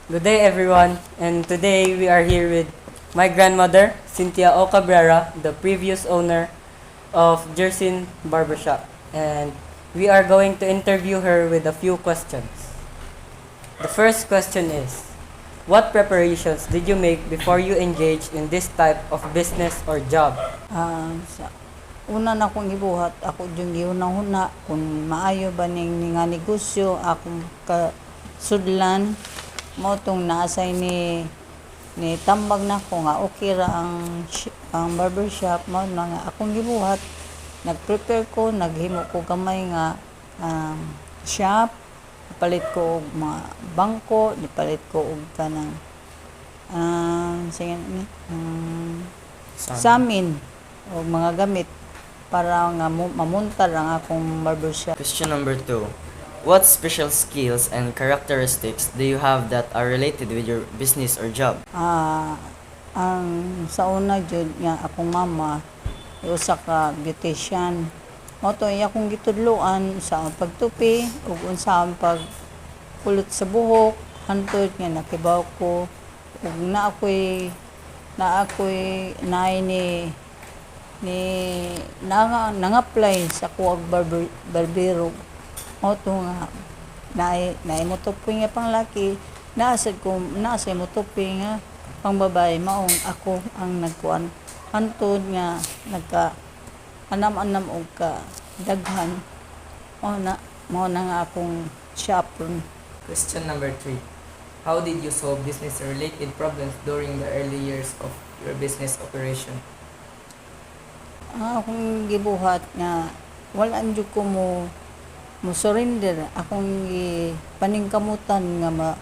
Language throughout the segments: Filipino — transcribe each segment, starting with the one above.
Good day, everyone. And today we are here with my grandmother, Cynthia O. Cabrera, the previous owner of Jersin Barbershop. And we are going to interview her with a few questions. The first question is, what preparations did you make before you engaged in this type of business or job? Sa una na akong gibuhat, ako yung giuna-una kung maayo ba ning nga negosyo akong kasudlan mo tong naasay ni tambag na ko nga okay ra ang barbershop mo na nga akong gibuhat. Nag-prepare ko, naghimo ko gamay nga shop, palit ko og mga bangko, nipalit ko og kanang samin o mga gamit para nga mamuntar ang akong barbershop. Question number 2. What special skills and characteristics do you have that are related with your business or job? Ang sa una jud nga akong mama usa ka beautician. Mao to iya akong gitudloan sa pagtupi ug unsa ang pagkulot sa buhok hantod nga nakibaw ko ug na ako'y naay nang-apply sa kuwag barbero. O to nga, naay mo tupi nga panglaki, naasay mo tupi nga pang babae, maong ako ang nagkuan. Hantod nga, anam-anam o ka daghan, mo na nga akong shop ron. Question number 3. How did you solve business-related problems during the early years of your business operation? Akong gibuhat nga wala anjud ko mo surrender, akong paningkamutan nga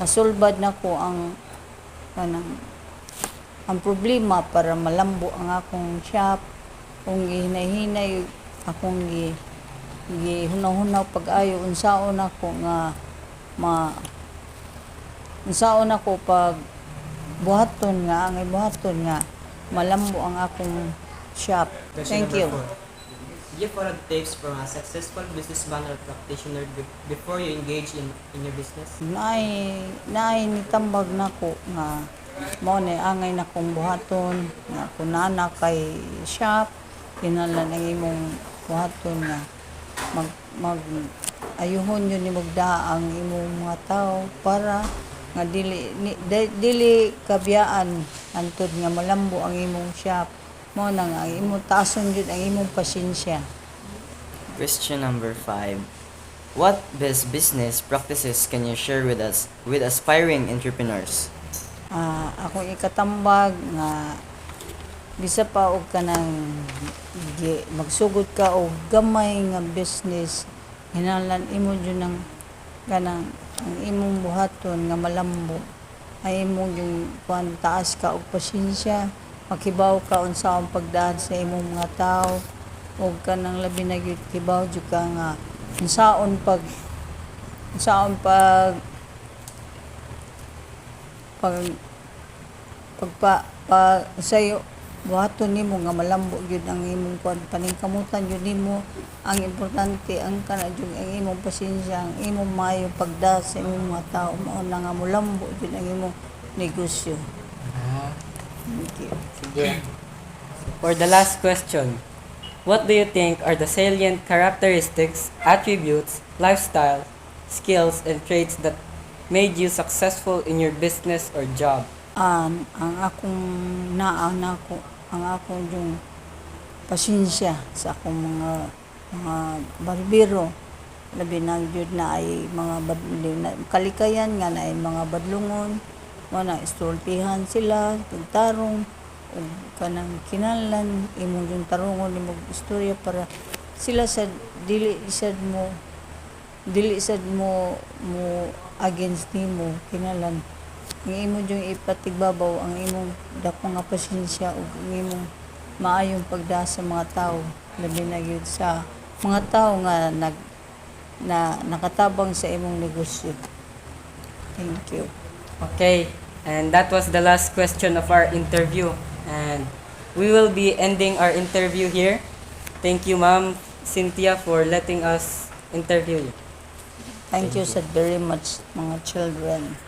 masulbad nako ang problema para malambo ang akong shop. Kung gihinay-hinay akong gihunaw-hunaw pag-ayo unsaon ako nga unsaon ako pag buhaton nga malambo ang akong shop. Thank you. Give follow tips from a successful businessman or practitioner before you engage in your business? Naay nitambag nako nga mao ni angay na kong buhaton nga kunana kay shop kinahanglan ang imong buhaton nga mag ayuhon yun ni magda ang imong mga tao para nga dili kabiyaan antod nga malambo ang imong shop. Mo na nga imong tason jud ang imong pasensya. Question number 5. What best business practices can you share with us with aspiring entrepreneurs? Ako ikatambag nga bisa pa og kanang magsugod ka og gamay nga business hinahanglan imo jud ng kanang ang imong buhaton nga malambo ay imong yung taas ka og pasensya, makibaw ka unsa ang pagdaan sa imong mga tao ug kanang labi na gyud kibaw jud ka nga unsaon pag sayo buhaton nimo nga malambo gyud ang imong paningkamutan jud nimo. Ang importante ang kana jud ang imong pasensya, ang imong maayong pagda sa imong mga tao mao na nga molambo jud ang imong negosyo. Thank you. For the last question, what do you think are the salient characteristics, attributes, lifestyle, skills, and traits that made you successful in your business or job? Ang akong yung pasensya sa akong mga barbero, labi na jud na ay mga kalikayan nga na ay mga badlungon mo na istortihan sila pagtarong ug kanang kinahanglan imong yung tarungon imong istorya para sila sa dili sad mo against nimo kinahanglan ang imo yung ipatigbabaw ang imong dako nga pasensya ug ang imong maayong pagda sa mga tao labi na gyud sa mga tao nga nakatabang sa imong negosyo. Thank you. Okay, and that was the last question of our interview. And we will be ending our interview here. Thank you, Ma'am Cynthia, for letting us interview you. Thank you so very much mga children.